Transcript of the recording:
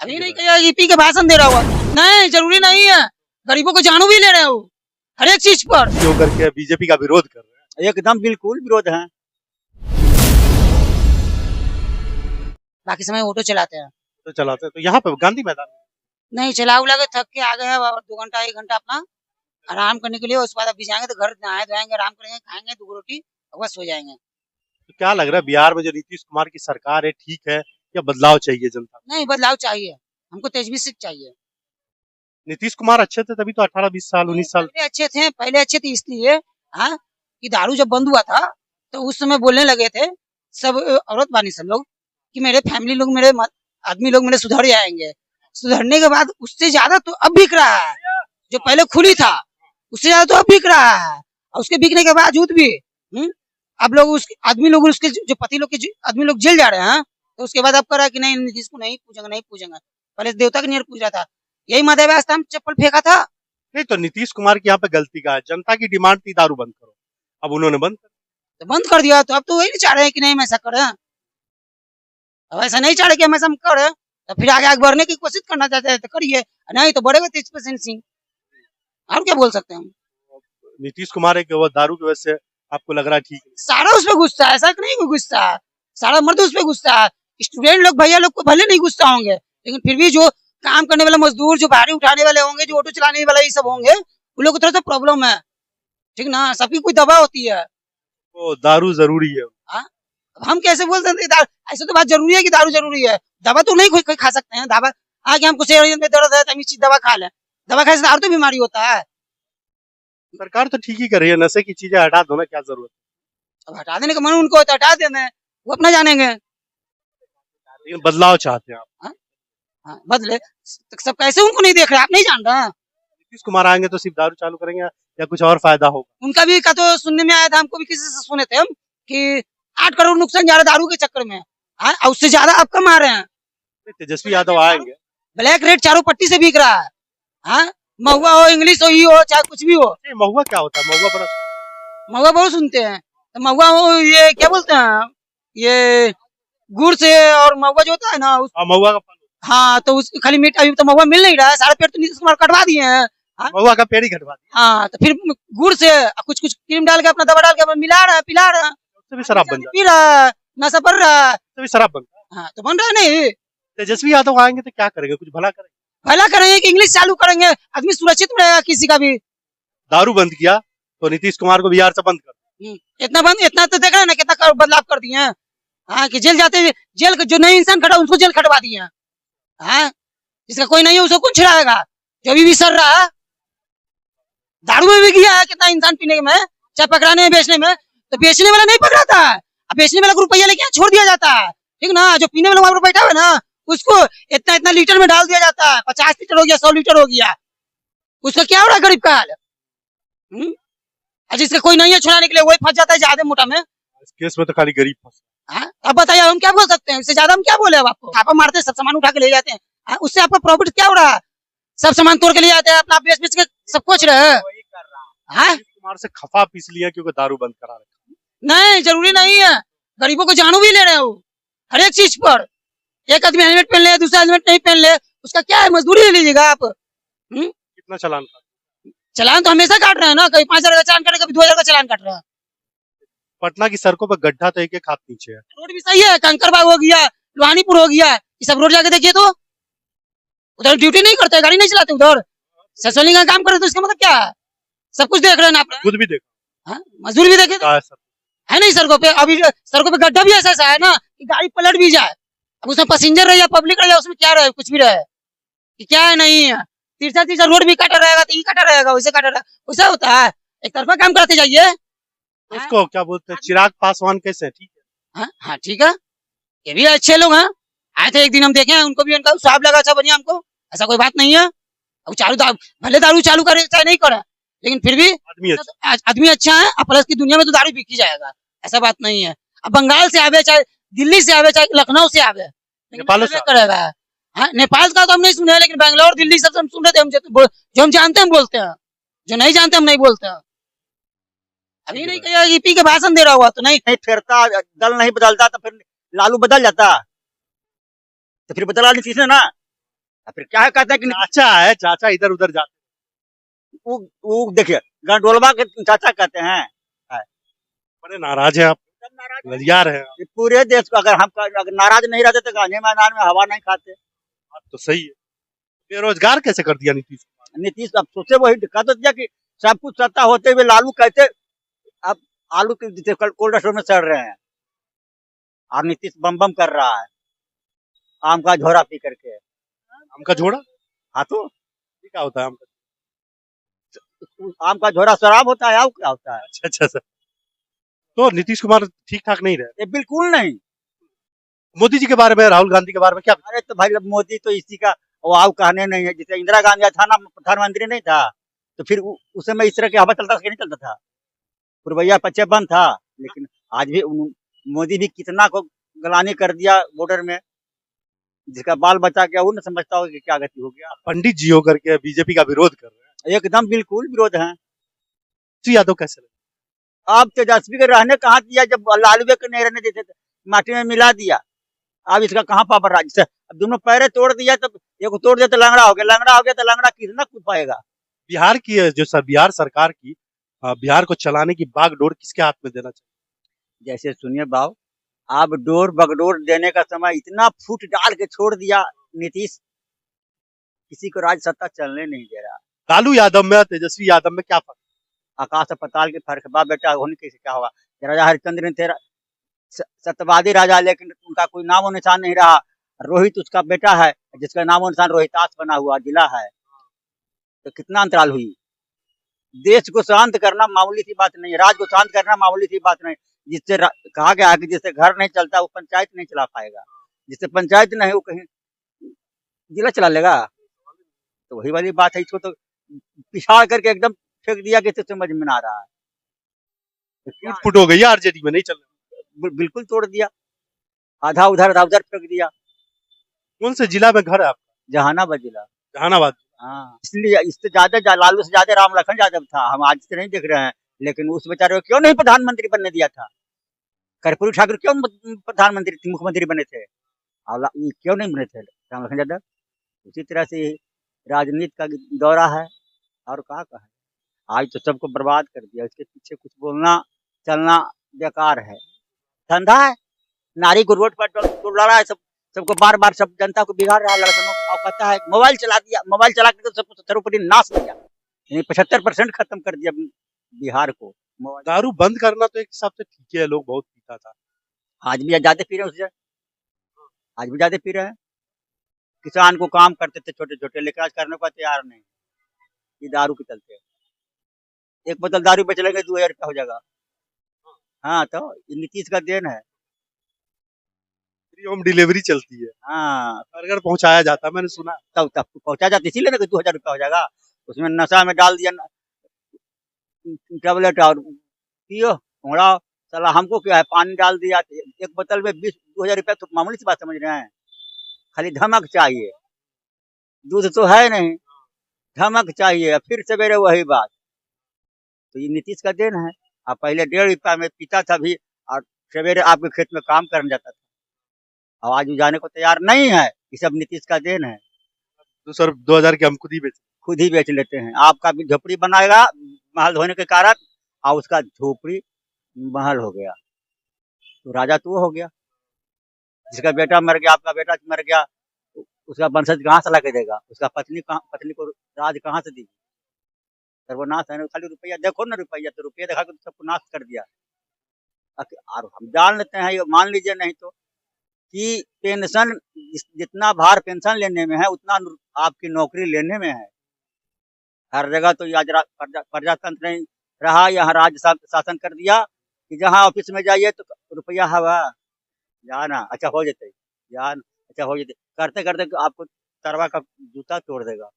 अभी नहीं कहिए कि पी के भाषण दे रहा हुआ। नहीं, जरूरी नहीं है। गरीबों को जानू भी ले रहे हो हर एक चीज पर। क्यों करके बीजेपी का विरोध कर रहे हैं? एकदम बिल्कुल विरोध है। बाकी समय ऑटो चलाते हैं। तो चलाते हैं तो यहाँ पे गांधी मैदान में। नहीं, चला उला के थक के आ गए हैं, और 2 घंटा 1 घंटा अपना आराम करने के लिए। उसके बाद अभी जाएंगे तो घर नहाए धोएंगे, आराम करेंगे, खाएंगे 2 रोटी और बस सो जाएंगे। तो क्या लग रहा है बिहार में जो नीतीश कुमार की सरकार है ठीक है या बदलाव चाहिए जनता को? नहीं, बदलाव चाहिए हमको, तेजस्वी चाहिए। नीतीश कुमार अच्छे थे तभी तो 18-20 साल 19 साल। पहले अच्छे थे इसलिए, हाँ, कि दारू जब बंद हुआ था तो उस समय बोलने लगे थे सब औरत बानी सब लोग कि मेरे फैमिली लोग, मेरे आदमी लोग मेरे सुधर जाएंगे। सुधरने के बाद उससे ज्यादा तो अब बिक रहा है। जो पहले खुली था उससे ज्यादा तो अब बिक रहा है। और उसके बिकने के बावजूद भी अब लोग उसके आदमी लोग, उसके जो पति लोग के आदमी लोग जेल जा रहे हैं। तो उसके बाद अब कर रहा है कि नहीं, नीतीश को नहीं पूछेंगे, नहीं पूछेंगे। पहले देवता के नियर पूछ रहा था। यही मध्य व्यवस्था में चप्पल फेंका था। नहीं तो नीतीश कुमार की यहाँ पे गलती का है, जनता की डिमांड थी दारू बंद करो, अब उन्होंने बंद कर तो बंद कर दिया। तो अब तो वही नहीं चाह रहे हैं कि नहीं हम ऐसा करें। अब ऐसा नहीं चाह रहे कि हम ऐसा करें, तो फिर आगे बढ़ने की कोशिश करना चाहते हैं तो करिए, नहीं तो बढ़ेगा 30% सिंह। और क्या बोल सकते हैं हम। नीतीश कुमार है कि वो दारू की वजह से आपको लग रहा है ठीक है? सारा उस पर गुस्सा है, ऐसा नहीं कोई गुस्सा है। सारा मर्द उस पर गुस्सा है। स्टूडेंट लोग भैया लोग को भले नहीं गुस्सा होंगे, लेकिन फिर भी जो काम करने वाले मजदूर, जो भारी उठाने वाले होंगे, जो ऑटो चलाने वाले ये सब होंगे, उन लोग को थोड़ा सा प्रॉब्लम है। ठीक ना, सबकी कोई दवा होती है। तो दारू जरूरी है। हम कैसे बोल सकते हैं ऐसे तो बात जरूरी है कि दारू जरूरी है। दवा तो नहीं कोई खा सकते हैं। दवा आगे हमको शरीर में दर्द है तो हम इस चीज दवा खा लें। दवा खाने से दारू तो बीमारी होता है। सरकार तो ठीक ही कर रही है, नशे की चीजें हटा दो ना, क्या जरूरत है? अब हटा देने का मन उनको है तो हटा देना, वो अपना जानेंगे। लेकिन बदलाव चाहते हैं आप। हाँ, बदले तो सब कैसे उनको नहीं देख रहे, आप नहीं जान रहे। नीतीश कुमार आएंगे तो सिर्फ दारू चालू करेंगे या कुछ और फायदा होगा? उनका भी का तो सुनने में आया था, हमको भी किसी से सुने थे हम कि 8 करोड़ नुकसान जा रहा है दारू के चक्कर में। हाँ, उससे ज्यादा आप कमा रहे हैं। तेजस्वी यादव आएंगे। ब्लैक रेट चारों पट्टी से बिक रहा है। हाँ, महुआ हो, इंग्लिश हो, ही हो, चाहे कुछ भी हो। ये महुआ क्या होता है? महुआ बड़ा महुआ बहुत सुनते हैं। तो महुआ हो, ये क्या बोलते हैं, ये गुड़ से, और महुआ जो होता है ना महुआ का फल। हाँ, तो उस खाली मीट अभी तो महुआ मिल नहीं रहा है। सारे पेड़ तो नीतीश कुमार कटवा दिए हैं। महुआ का पेड़ ही कटवा दिया। हाँ, तो फिर गुड़ से कुछ कुछ क्रीम डाल के, अपना दवा डाल के अपना मिला रहा है, पिला रहा है। उससे भी शराब बन जाती पी रहा है, नशा बढ़ रहा है। है, उससे भी शराब बनता है। हाँ, तो बन रहा है नहीं। तेजस्वी यादव आएंगे तो क्या करेंगे? कुछ भला करेंगे? भला करेंगे कि इंग्लिश चालू करेंगे, आदमी सुरक्षित में रहेगा किसी का भी। दारू बंद किया तो नीतीश कुमार को बिहार से बंद कर। इतना तो देख रहे हैं ना, कितना बदलाव कर दिए हैं। हाँ, कि जेल जाते, जेल जो नए इंसान खड़ा उसको जेल खटवा दिए हैं। हाँ, जिसका कोई नहीं है उसको कौन छिड़ाएगा? जो भी सर रहा है दारू में भी गया है कितना इंसान पीने में, चाहे पकड़ाने में, बेचने में। तो बेचने वाला नहीं पकड़ाता है, अब बेचने वाला को रुपया लेके छोड़ दिया जाता है। ठीक ना, जो पीने वाला वहां पर बैठा हुआ है ना, उसको इतना इतना लीटर में डाल दिया जाता है। 50 लीटर हो गया, 100 लीटर हो गया, उसका क्या हो रहा है गरीब का हाल। जिसका कोई नहीं है छुड़ाने के लिए, वही फंस जाता है ज्यादा मोटा में। इस केस में तो खाली गरीब फंस। अब बताइए हम क्या बोल सकते हैं, इससे ज्यादा हम क्या बोले। अब आपको छापा मारते हैं, सब सामान उठा के ले जाते हैं। उससे आपका प्रॉफिट क्या हो रहा है? सब सामान तोड़ के ले जाते हैं, अपना बेच बेच के सब कुछ रहे हैं। कुमार से खफा पीस लिया क्योंकि दारू बंद करा रहे। नहीं, जरूरी नहीं है। गरीबों को जानू भी ले रहे हो हर एक चीज पर। एक आदमी हेलमेट पहन ले, दूसरा हेलमेट नहीं पहन ले, उसका क्या है, मजदूरी ले लीजिएगा आप। कितना चालान का? चालान तो हमेशा काट रहे हैं ना, कभी 5,000 का चालान काट रहे, कभी 2,000 का चालान काट रहे हैं। पटना की सड़कों पर गड्ढा तो एक हाथ नीचे है। रोड भी सही है, कंकरबाग हो गया, लोहानीपुर हो गया, ये सब रोड जाके देखिए तो उधर ड्यूटी नहीं करते, गाड़ी नहीं चलाते उधर, सैसोलिंग का काम करते। तो इसका मतलब क्या है? सब कुछ देख रहे हैं ना आप, खुद भी देखो, मजदूर भी देखे है नहीं सड़कों पे। अभी सड़कों पे गड्ढा भी ऐसा है ना कि गाड़ी पलट भी जाए। अब उसमें पैसेंजर रहे या पब्लिक रहे, उसमें क्या रहे, कुछ भी रहे कि क्या है, नहीं है। तीसरा तीसरा रोड भी काटा रहेगा तो ये काटा रहेगा, वैसे काटा रहेगा, वैसा होता है। एक तरफा काम करते जाइए। उसको क्या बोलते हैं, चिराग पासवान कैसे? ठीक है, हाँ ठीक है, ये भी अच्छे लोग हैं। आए थे एक दिन, हम देखे, उनको भी उनका स्वाब लगा अच्छा बढ़िया हमको, ऐसा कोई बात नहीं है। अब भले दारू चालू करे चाहे नहीं करे, लेकिन फिर भी आदमी अच्छा है। प्लस की दुनिया में तो दारू बिकी जाएगा, ऐसा बात नहीं है। अब बंगाल से आवे, चाहे दिल्ली से आवे, चाहे लखनऊ से आवे, नेपाल से करेगा। हाँ, नेपाल का तो हम नहीं सुने, लेकिन बैंगलोर दिल्ली सब हम सुन रहे थे। हम जो हम जानते हैं हम बोलते हैं, जो नहीं जानते हम नहीं बोलते हैं। अभी नहीं कहिए कि पी के भाषण दे रहा हुआ तो नहीं फिरता, दल नहीं बदलता तो फिर लालू बदल जाता, तो फिर बदला नीतीश ने ना। फिर क्या कहते हैं कि चाचा है, चाचा इधर उधर जाते वो देखिए गंडोलवा के चाचा कहते हैं। बड़े नाराज हैं आप, ललिया रहे हैं आप। ये पूरे देश को अगर नाराज नहीं रहते तो गांधी मैदान में हवा नहीं खाते। बात तो सही है। बेरोजगार कैसे कर दिया नीतीश कुमार? नीतीश अब सोचे वही कह तो दिया कि सब कुछ सत्ता होते हुए लालू कैसे अब आलू के जैसे कोल्ड स्टोर में सड़ रहे हैं और नीतीश बम बम कर रहा है आम का झोरा पी करके। आम का झोड़ा हाँ तो ये क्या होता है? आम का झोरा शराब होता है और क्या होता है? अच्छा अच्छा सर। तो नीतीश कुमार ठीक ठाक नहीं रहे। ये बिल्कुल नहीं। मोदी जी के बारे में, राहुल गांधी के बारे में क्या? अरे तो भाई अब मोदी तो इसी का वाव कहने नहीं है। जैसे इंदिरा गांधी था ना प्रधानमंत्री नहीं था तो फिर उस समय इस तरह की हवा चलता था कि नहीं चलता था? पुरवैया पच्चे बंद था। लेकिन आज भी मोदी भी कितना को गलानी कर दिया बॉर्डर में, जिसका बाल बचा गया वो न समझता होगा कि क्या गति हो गया। पंडित जी होकर के बीजेपी का विरोध कर रहे हैं। एकदम बिल्कुल विरोध है। तेजस्वी यादव कैसे लगे? अब तेजस्वी के रहने कहाँ दिया जब लालू के नहीं रहने देते थे, माटी में मिला दिया। अब इसका कहाँ पावर राज से अब दोनों पैरे तोड़ दिया तो एक तोड़ दिया तो लंगड़ा हो गया, लंगड़ा हो गया तो लंगड़ा कितना कूद पाएगा? बिहार की जो सर बिहार सरकार की बिहार को चलाने की बागडोर किसके हाथ में देना चाहिए? जैसे सुनिए बाबू, अब डोर बगडोर देने का समय इतना फूट डाल के छोड़ दिया नीतीश, किसी को राज सत्ता चलने नहीं दे रहा। लालू यादव में और तेजस्वी यादव में क्या फर्क? आकाश पताल के फर्क। बाप बेटा होने कैसे क्या हुआ? राजा हरिश्चंद्र ने तेरा सत्यवादी राजा, लेकिन उनका कोई नामो निशान नहीं रहा। रोहित उसका बेटा है जिसका नामो निशान रोहितास बना हुआ जिला है। तो कितना अंतराल हुई? देश को शांत करना मामूली सी बात नहीं है, राज्य को शांत करना मामूली सी बात नहीं। जिससे कहा गया है कि जिससे घर नहीं चलता वो पंचायत नहीं चला पाएगा, जिससे पंचायत नहीं वो कहीं जिला चला लेगा। तो वही वाली बात है, इसको तो पिछाड़ करके एकदम फेंक दिया कि समझ में ना आ रहा है। टूट फूट हो गई है, आरजेडी में नहीं चल रहा। बिल्कुल तोड़ दिया, आधा उधर फेंक दिया। कौन से जिला में घर है आपका? जहानाबाद जिला। जहानाबाद। हाँ, इसलिए इससे ज्यादा लालू से ज्यादा राम लखन यादव था। हम आज से नहीं देख रहे हैं, लेकिन उस बेचारे को क्यों नहीं प्रधानमंत्री बनने दिया था? कर्पूरी ठाकुर क्यों प्रधानमंत्री मुख्यमंत्री बने थे और क्यों नहीं बने थे राम लखन यादव? उसी तरह से राजनीति का दौरा है और कहा है। आज तो सबको बर्बाद कर दिया। इसके पीछे कुछ बोलना चलना बेकार है। धंधा है, नारी को रोड पर टोल रहा है, सबको बार बार सब जनता को बिगाड़ रहा है। लड़कों को कहता है मोबाइल चला दिया, मोबाइल चला के तो सबको सर्वोपरि नाश किया, 75% खत्म कर दिया बिहार को। दारू बंद करना तो एक हिसाब से ठीक है, लोग बहुत पीता था। आज भी ज्यादा पी रहे हैं उससे, आज भी ज्यादा पी रहे हैं। किसान को काम करते थे छोटे छोटे, लेकिन आज करने को तैयार नहीं, ये दारू के चलते। एक बोतल दारू बेच लेंगे 2000 रुपया हो जाएगा। हाँ, तो ये नीतीश का देन है। फ्री होम डिलीवरी चलती है, हाँ, बर्गर पहुंचाया जाता है, मैंने सुना। तब पहुंचा जाता, इसीलिए ना कि 2000 रुपया हो जाएगा। उसमें नशा में डाल दिया टेबलेट और पियो उड़ाओ। साला हमको क्या है, पानी डाल दिया एक बोतल में 2000 रुपया, तो मामूली सी बात समझ रहे हैं। खाली धमक चाहिए, दूध तो है नहीं, धमक चाहिए। फिर सवेरे वही बात। तो ये नीतीश का देन है। आप पहले 1.5 रुपया में पीता था भी और सवेरे आपके खेत में काम करने जाता था, और आज जाने को तैयार नहीं है। ये सब नीतीश का देन है। तो सर 2000 के हम खुद ही बेच लेते हैं। आपका भी झोपड़ी बनाएगा महल होने के कारण, और उसका झोपड़ी महल हो गया तो राजा तो वो हो गया। जिसका बेटा मर गया, आपका बेटा मर गया, उसका वंशज कहाँ से ला के देगा? उसका पत्नी को राज कहाँ से देगी? सर्वनाश है ना। खाली रुपया देखो ना, रुपया तो रुपया दिखा के सबको नाश कर दिया। और हम जान लेते हैं, ये मान लीजिए नहीं तो, कि पेंशन जितना भार पेंशन लेने में है उतना आपकी नौकरी लेने में है। हर जगह तो आज प्रजातंत्र नहीं रहा, यहाँ राज शासन कर दिया कि जहाँ ऑफिस में जाइए तो रुपया हवा जाना अच्छा हो जाते, जान अच्छा हो जाते, करते करते आपको तरवा का जूता तोड़ देगा।